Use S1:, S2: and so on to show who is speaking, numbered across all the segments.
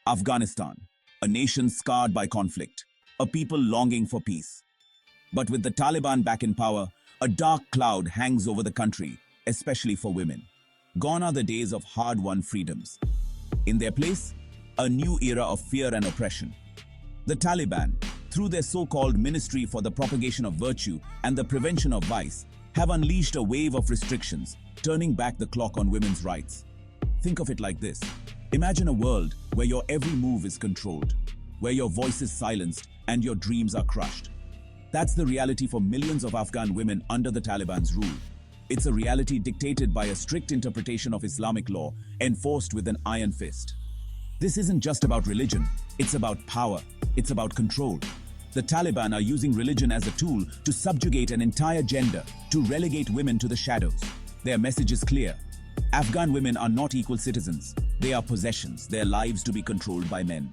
S1: Afghanistan, a nation scarred by conflict, a people longing for peace. But with the Taliban back in power, a dark cloud hangs over the country, especially for women. Gone are the days of hard-won freedoms. In their place, a new era of fear and oppression. The Taliban, through their so-called Ministry for the Propagation of Virtue and the Prevention of Vice, have unleashed a wave of restrictions, turning back the clock on women's rights. Think of it like this. Imagine a world where your every move is controlled, where your voice is silenced and your dreams are crushed. That's the reality for millions of Afghan women under the Taliban's rule. It's a reality dictated by a strict interpretation of Islamic law, enforced with an iron fist. This isn't just about religion, it's about power, it's about control. The Taliban are using religion as a tool to subjugate an entire gender, to relegate women to the shadows. Their message is clear. Afghan women are not equal citizens. They are possessions, their lives to be controlled by men.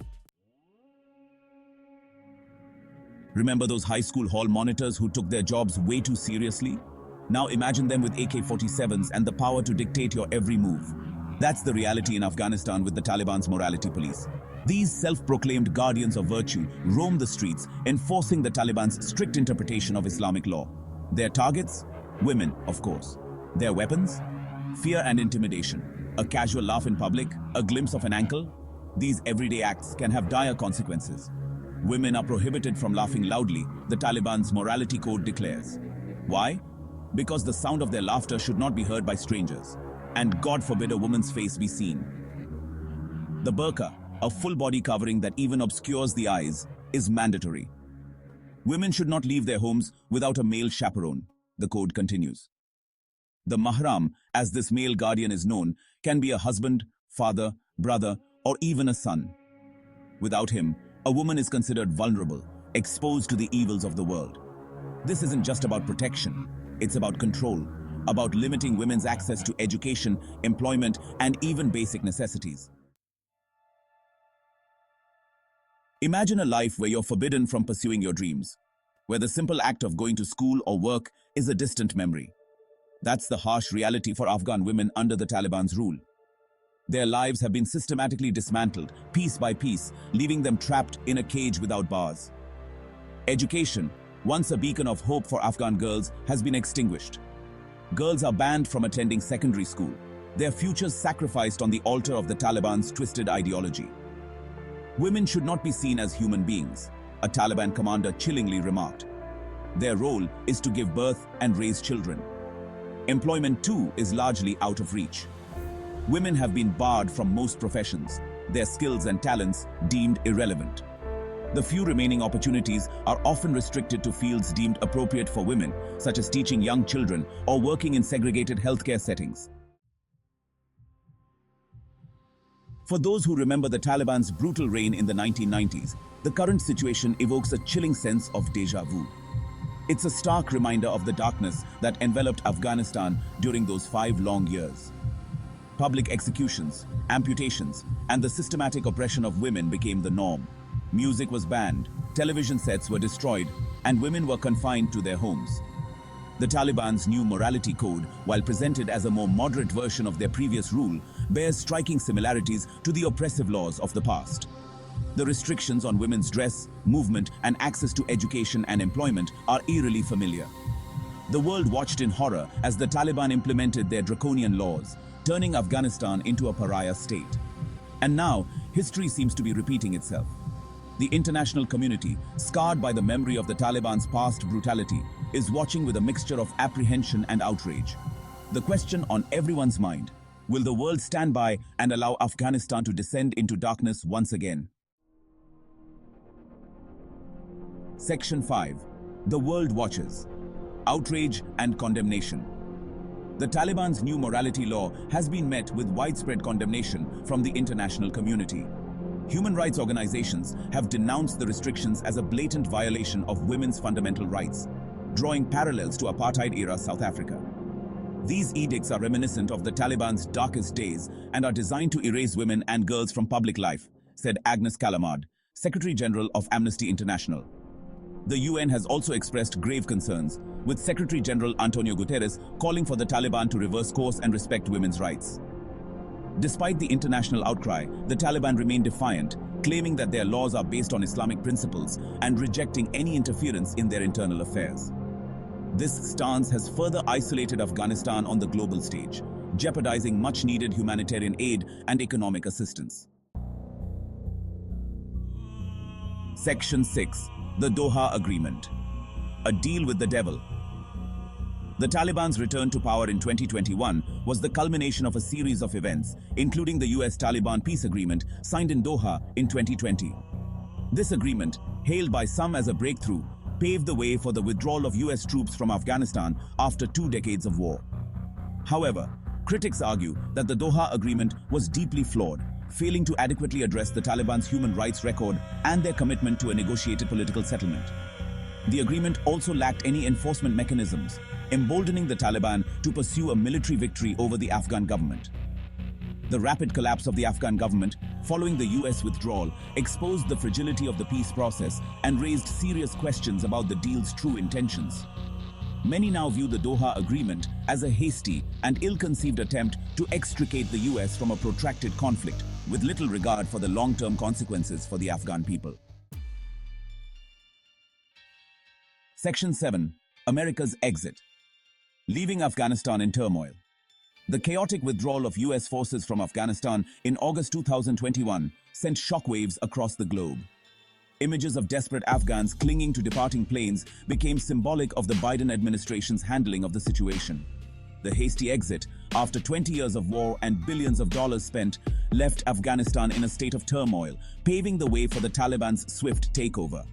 S1: Remember those high school hall monitors who took their jobs way too seriously? Now imagine them with AK-47s and the power to dictate your every move. That's the reality in Afghanistan with the Taliban's morality police. These self-proclaimed guardians of virtue roam the streets, enforcing the Taliban's strict interpretation of Islamic law. Their targets? Women, of course. Their weapons? Fear and intimidation. A casual laugh in public, a glimpse of an ankle. These everyday acts can have dire consequences. Women are prohibited from laughing loudly, the Taliban's morality code declares. Why? Because the sound of their laughter should not be heard by strangers. And God forbid a woman's face be seen. The burqa, a full body covering that even obscures the eyes, is mandatory. Women should not leave their homes without a male chaperone, the code continues. The mahram, as this male guardian is known, can be a husband, father, brother, or even a son. Without him, a woman is considered vulnerable, exposed to the evils of the world. This isn't just about protection, it's about control, about limiting women's access to education, employment, and even basic necessities. Imagine a life where you're forbidden from pursuing your dreams, where the simple act of going to school or work is a distant memory. That's the harsh reality for Afghan women under the Taliban's rule. Their lives have been systematically dismantled, piece by piece, leaving them trapped in a cage without bars. Education, once a beacon of hope for Afghan girls, has been extinguished. Girls are banned from attending secondary school, their futures sacrificed on the altar of the Taliban's twisted ideology. Women should not be seen as human beings, a Taliban commander chillingly remarked. Their role is to give birth and raise children. Employment too is largely out of reach. Women have been barred from most professions, their skills and talents deemed irrelevant. The few remaining opportunities are often restricted to fields deemed appropriate for women, such as teaching young children or working in segregated healthcare settings. For those who remember the Taliban's brutal reign in the 1990s, the current situation evokes a chilling sense of déjà vu. It's a stark reminder of the darkness that enveloped Afghanistan during those 5 long years. Public executions, amputations, and the systematic oppression of women became the norm. Music was banned, television sets were destroyed, and women were confined to their homes. The Taliban's new morality code, while presented as a more moderate version of their previous rule, bears striking similarities to the oppressive laws of the past. The restrictions on women's dress, movement, and access to education and employment are eerily familiar. The world watched in horror as the Taliban implemented their draconian laws, turning Afghanistan into a pariah state. And now, history seems to be repeating itself. The international community, scarred by the memory of the Taliban's past brutality, is watching with a mixture of apprehension and outrage. The question on everyone's mind: will the world stand by and allow Afghanistan to descend into darkness once again? Section 5. The World Watches. Outrage and Condemnation. The Taliban's new morality law has been met with widespread condemnation from the international community. Human rights organizations have denounced the restrictions as a blatant violation of women's fundamental rights, drawing parallels to apartheid-era South Africa. These edicts are reminiscent of the Taliban's darkest days and are designed to erase women and girls from public life, said Agnes Callamard, Secretary General of Amnesty International. The UN has also expressed grave concerns, with Secretary General Antonio Guterres calling for the Taliban to reverse course and respect women's rights. Despite the international outcry, the Taliban remain defiant, claiming that their laws are based on Islamic principles and rejecting any interference in their internal affairs. This stance has further isolated Afghanistan on the global stage, jeopardizing much-needed humanitarian aid and economic assistance. Section 6. The Doha Agreement. A deal with the devil. The Taliban's return to power in 2021 was the culmination of a series of events, including the US-Taliban peace agreement signed in Doha in 2020. This agreement, hailed by some as a breakthrough, paved the way for the withdrawal of US troops from Afghanistan after 2 decades of war. However, critics argue that the Doha agreement was deeply flawed, failing to adequately address the Taliban's human rights record and their commitment to a negotiated political settlement. The agreement also lacked any enforcement mechanisms, emboldening the Taliban to pursue a military victory over the Afghan government. The rapid collapse of the Afghan government following the US withdrawal exposed the fragility of the peace process and raised serious questions about the deal's true intentions. Many now view the Doha Agreement as a hasty and ill-conceived attempt to extricate the US from a protracted conflict, with little regard for the long-term consequences for the Afghan people. Section 7. America's exit. Leaving Afghanistan in turmoil. The chaotic withdrawal of US forces from Afghanistan in August 2021 sent shockwaves across the globe. Images of desperate Afghans clinging to departing planes became symbolic of the Biden administration's handling of the situation. The hasty exit, after 20 years of war and billions of dollars spent, left Afghanistan in a state of turmoil, paving the way for the Taliban's swift takeover.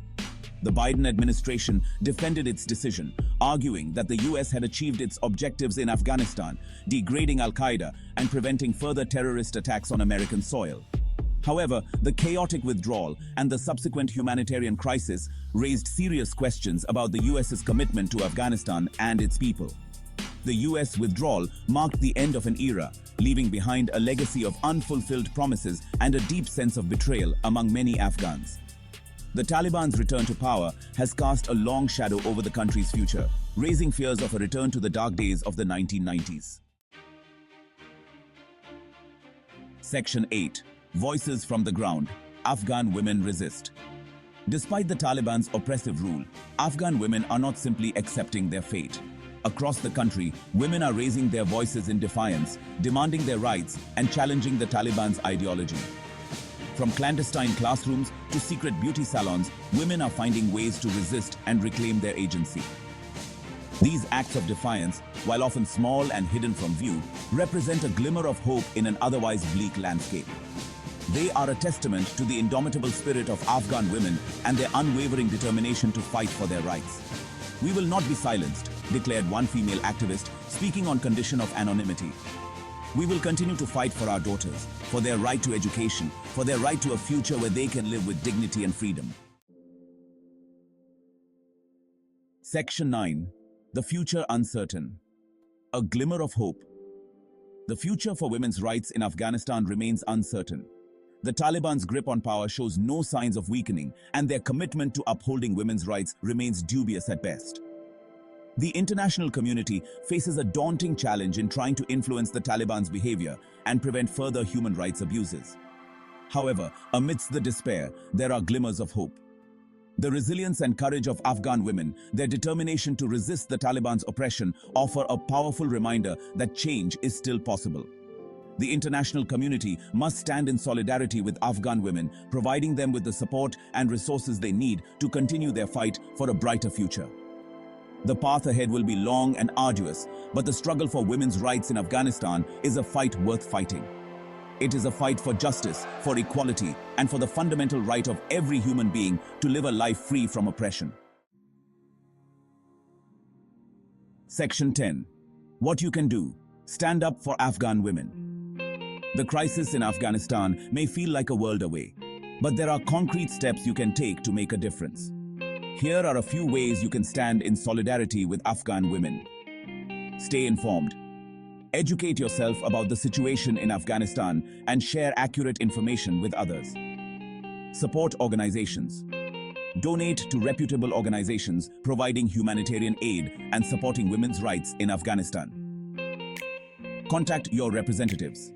S1: The Biden administration defended its decision, arguing that the US had achieved its objectives in Afghanistan, degrading al-Qaeda and preventing further terrorist attacks on American soil. However, the chaotic withdrawal and the subsequent humanitarian crisis raised serious questions about the US's commitment to Afghanistan and its people. The US withdrawal marked the end of an era, leaving behind a legacy of unfulfilled promises and a deep sense of betrayal among many Afghans. The Taliban's return to power has cast a long shadow over the country's future, raising fears of a return to the dark days of the 1990s. Section 8. Voices from the ground. Afghan women resist. Despite the Taliban's oppressive rule, Afghan women are not simply accepting their fate. Across the country, women are raising their voices in defiance, demanding their rights, and challenging the Taliban's ideology. From clandestine classrooms to secret beauty salons, women are finding ways to resist and reclaim their agency. These acts of defiance, while often small and hidden from view, represent a glimmer of hope in an otherwise bleak landscape. They are a testament to the indomitable spirit of Afghan women and their unwavering determination to fight for their rights. "We will not be silenced," declared one female activist, speaking on condition of anonymity. "We will continue to fight for our daughters, for their right to education, for their right to a future where they can live with dignity and freedom." Section 9. The future uncertain. A glimmer of hope. The future for women's rights in Afghanistan remains uncertain. The Taliban's grip on power shows no signs of weakening, and their commitment to upholding women's rights remains dubious at best. The international community faces a daunting challenge in trying to influence the Taliban's behavior and prevent further human rights abuses. However, amidst the despair, there are glimmers of hope. The resilience and courage of Afghan women, their determination to resist the Taliban's oppression, offer a powerful reminder that change is still possible. The international community must stand in solidarity with Afghan women, providing them with the support and resources they need to continue their fight for a brighter future. The path ahead will be long and arduous, but the struggle for women's rights in Afghanistan is a fight worth fighting. It is a fight for justice, for equality, and for the fundamental right of every human being to live a life free from oppression. Section 10. What you can do. Stand up for Afghan women. The crisis in Afghanistan may feel like a world away, but there are concrete steps you can take to make a difference. Here are a few ways you can stand in solidarity with Afghan women. Stay informed. Educate yourself about the situation in Afghanistan and share accurate information with others. Support organizations. Donate to reputable organizations providing humanitarian aid and supporting women's rights in Afghanistan. Contact your representatives.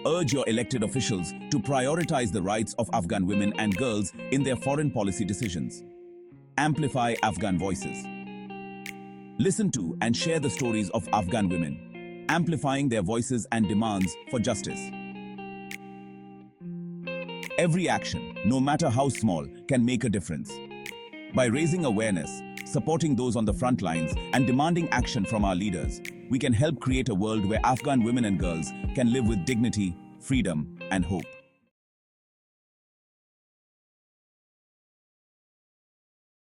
S1: Urge your elected officials to prioritize the rights of Afghan women and girls in their foreign policy decisions. Amplify Afghan voices. Listen to and share the stories of Afghan women, amplifying their voices and demands for justice. Every action, no matter how small, can make a difference. By raising awareness, supporting those on the front lines, and demanding action from our leaders, we can help create a world where Afghan women and girls can live with dignity, freedom, and hope.